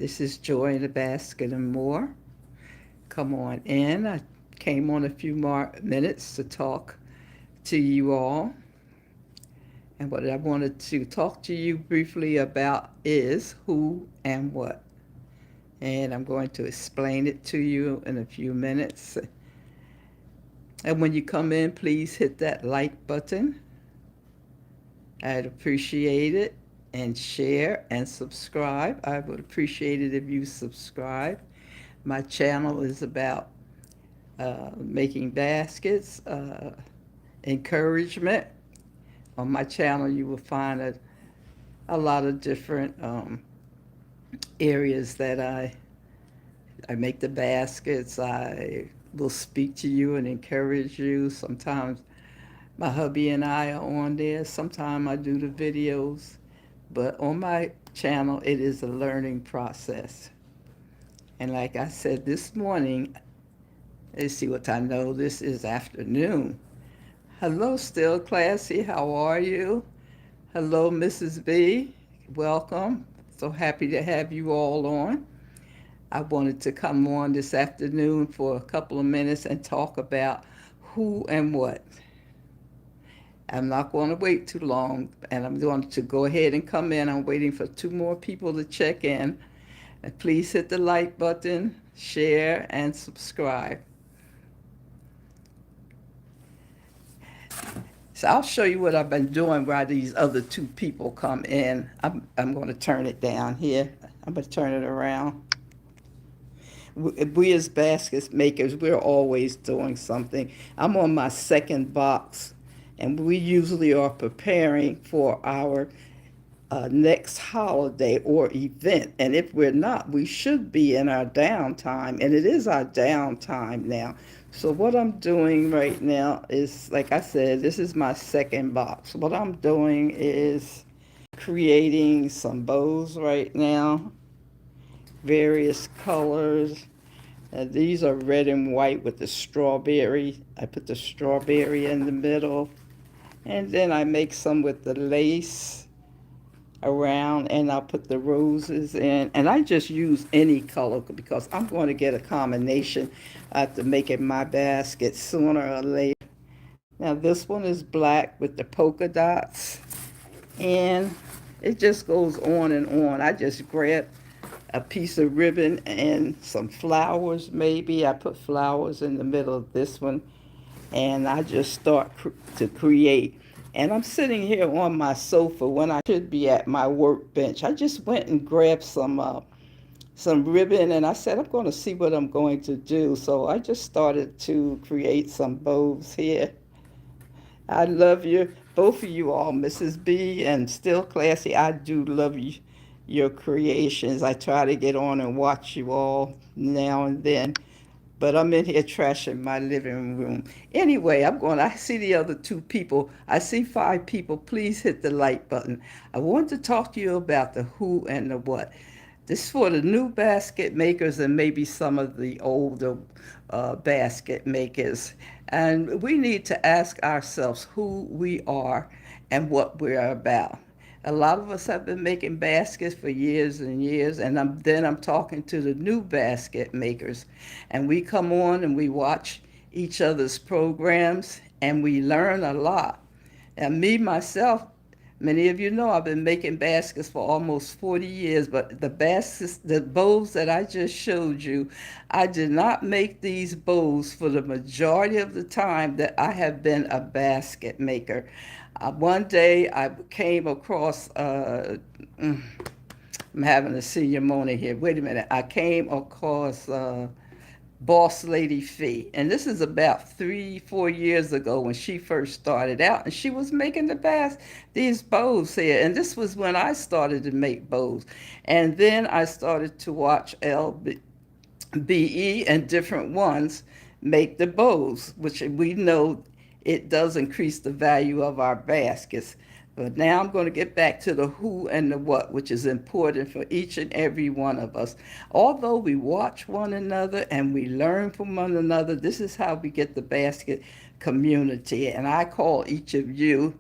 This is Joy in the Basket and More. Come on in. I came on a few more minutes to talk to you all. And what I wanted to talk to you briefly about is who and what. And I'm going to explain it to you in a few minutes. And when you come in, please hit that like button. I'd appreciate it. And share and subscribe. I would appreciate it if you subscribe. My channel is about making baskets, encouragement. On my channel, you will find a lot of different areas that I make the baskets. I will speak to you and encourage you. Sometimes my hubby and I are on there. Sometimes I do the videos. But on my channel, it is a learning process. And like I said this morning, let's see what time. No, this is afternoon. Hello, Still Classy. How are you? Hello, Mrs. B. Welcome. So happy to have you all on. I wanted to come on this afternoon for a couple of minutes and talk about who and what. I'm not going to wait too long, and I'm going to go ahead and come in. I'm waiting for two more people to check in. And please hit the like button, share, and subscribe. So I'll show you what I've been doing while these other two people come in. I'm going to turn it down here. I'm going to turn it around. We as basket makers, we're always doing something. I'm on my second box, and we usually are preparing for our next holiday or event. And if we're not, we should be in our downtime, and it is our downtime now. So what I'm doing right now is, like I said, this is my second box. What I'm doing is creating some bows right now, various colors. These are red and white with the strawberry. I put the strawberry in the middle, and then I make some with the lace around, and I'll put the roses in, and I just use any color because I'm going to get a combination to make it my basket sooner or later. Now this one is black with the polka dots, and it just goes on and on. I just grab a piece of ribbon and some flowers. Maybe I put flowers in the middle of this one, and I just start to create. And I'm sitting here on my sofa when I should be at my workbench. I just went and grabbed some ribbon, and I said I'm going to see what I'm going to do. So I just started to create some bows here. I love you, both of you all, Mrs. B and Still Classy. I do love you, your creations. I try to get on and watch you all now and then, but I'm in here trashing my living room. Anyway, I see the other two people. I see five people. Please hit the like button. I want to talk to you about the who and the what. This is for the new basket makers and maybe some of the older basket makers. And we need to ask ourselves who we are and what we're about. A lot of us have been making baskets for years and years, and then I'm talking to the new basket makers. And we come on and we watch each other's programs, and we learn a lot. And me, myself, many of you know I've been making baskets for almost 40 years, but the baskets, the bows that I just showed you, I did not make these bows for the majority of the time that I have been a basket maker. One day I came across, I'm having a senior moment here. Wait a minute. I came across Boss Lady Fee. And this is about 3, 4 years ago when she first started out. And she was making these bows here. And this was when I started to make bows. And then I started to watch LBE and different ones make the bows, which we know it does increase the value of our baskets. But now I'm going to get back to the who and the what, which is important for each and every one of us. Although we watch one another and we learn from one another, this is how we get the basket community. And I call each of you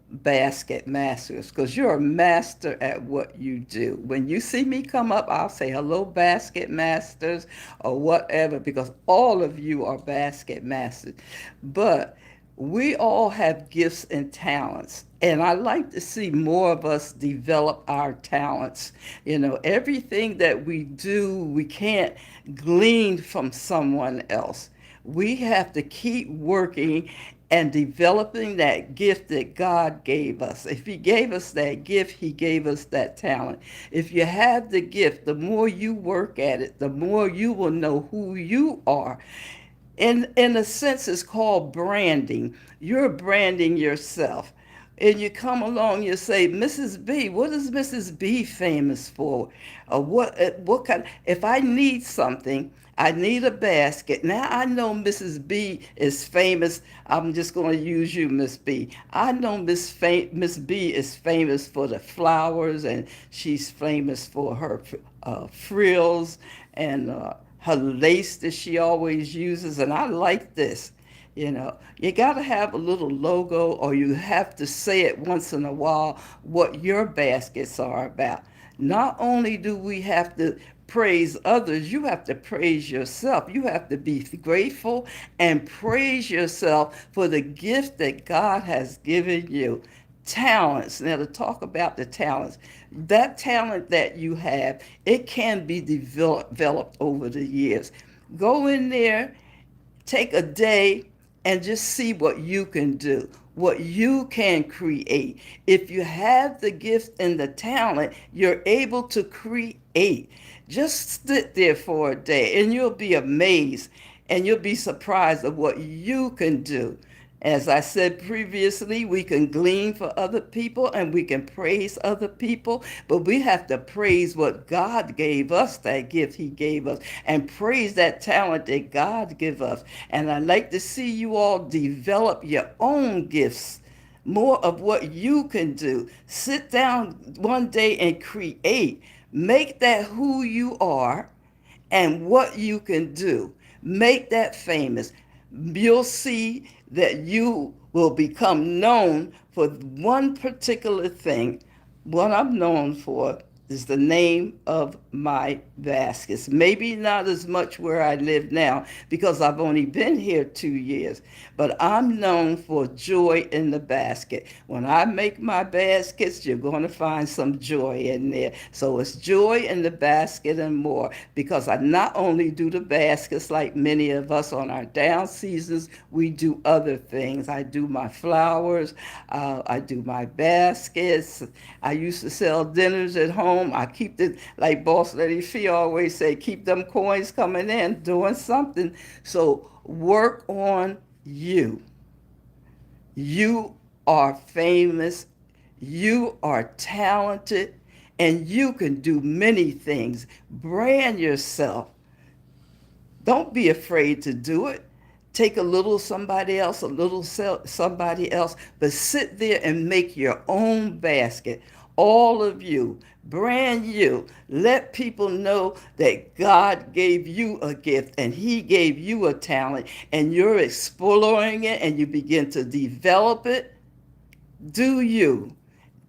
basket masters, because you're a master at what you do. When you see me come up, I'll say hello, basket masters, or whatever, because all of you are basket masters. But we all have gifts and talents. And I like to see more of us develop our talents. You know, everything that we do, we can't glean from someone else. We have to keep working and developing that gift that God gave us. If He gave us that gift, He gave us that talent. If you have the gift, the more you work at it, the more you will know who you are. In a sense, it's called branding. You're branding yourself. And you come along, you say, Mrs. B, what is Mrs. B famous for? What kind? If I need something, I need a basket. Now I know Mrs. B is famous. I'm just going to use you, Miss B. I know Miss B is famous for the flowers, and she's famous for her frills and her lace that she always uses. And I like this. You know, you got to have a little logo, or you have to say it once in a while what your baskets are about. Not only do we have to praise others, you have to praise yourself. You have to be grateful and praise yourself for the gift that God has given you. Talents. Now, to talk about the talents, that talent that you have, it can be developed over the years. Go in there, take a day, and just see what you can do, what you can create. If you have the gift and the talent, you're able to create. Just sit there for a day and you'll be amazed, and you'll be surprised at what you can do. As I said previously, we can glean for other people and we can praise other people, but we have to praise what God gave us, that gift He gave us, and praise that talent that God gave us. And I'd like to see you all develop your own gifts, more of what you can do. Sit down one day and create. Make that who you are and what you can do. Make that famous. You'll see that you will become known for one particular thing. What I'm known for is the name of my baskets. Maybe not as much where I live now because I've only been here 2 years, but I'm known for joy in the basket. When I make my baskets, you're going to find some joy in there. So it's joy in the basket and more, because I not only do the baskets like many of us on our down seasons, we do other things. I do my flowers, I do my baskets. I used to sell dinners at home. I keep it, like Boss Lady Fee always say, keep them coins coming in, doing something. So work on you. You are famous. You are talented. And you can do many things. Brand yourself. Don't be afraid to do it. Take a little somebody else, a little somebody else, but sit there and make your own basket. All of you, brand you. Let people know that God gave you a gift and He gave you a talent, and you're exploring it and you begin to develop it. Do you?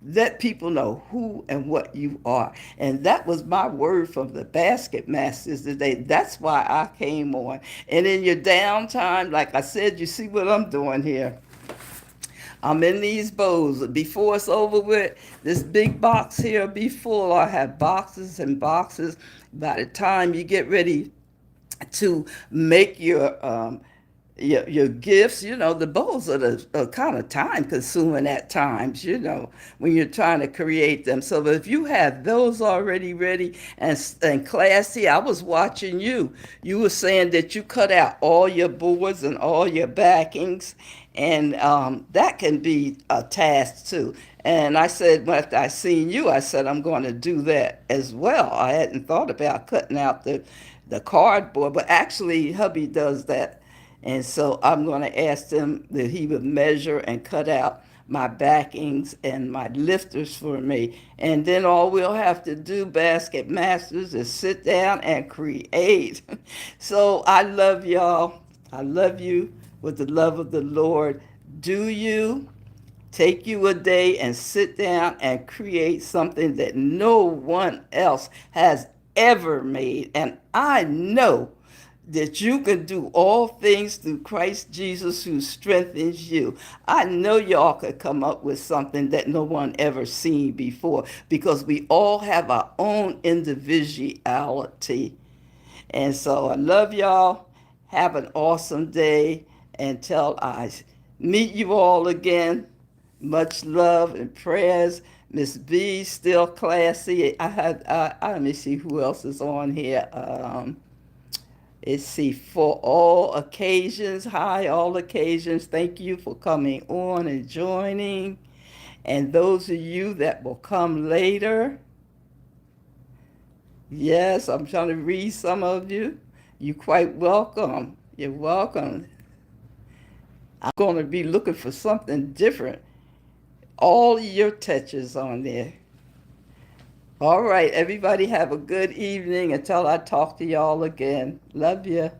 Let people know who and what you are. And that was my word from the Basket Masters today. That's why I came on. And in your downtime, like I said, you see what I'm doing here. I'm in these bowls. Before it's over with, this big box here will be full. I have boxes and boxes. By the time you get ready to make your gifts, the bowls are kind of time consuming at times, when you're trying to create them. So if you have those already ready and classy, I was watching you. You were saying that you cut out all your boards and all your backings, and that can be a task too. And I said, after I seen you, I said, I'm going to do that as well. I hadn't thought about cutting out the cardboard, but actually hubby does that. And so I'm going to ask him that he would measure and cut out my backings and my lifters for me. And then all we'll have to do, Basket Masters, is sit down and create. So I love y'all. I love you with the love of the Lord. Do you? Take you a day and sit down and create something that no one else has ever made. And I know that you can do all things through Christ Jesus who strengthens you. I know y'all could come up with something that no one ever seen before because we all have our own individuality. And so I love y'all. Have an awesome day until I meet you all again. Much love and prayers. Miss B still classy. Let me see who else is on here. Let's see, for all occasions, hi, all occasions. Thank you for coming on and joining. And those of you that will come later, yes, I'm trying to read some of you. You're quite welcome. You're welcome. I'm going to be looking for something different. All your touches on there. All right, everybody have a good evening until I talk to y'all again. Love you.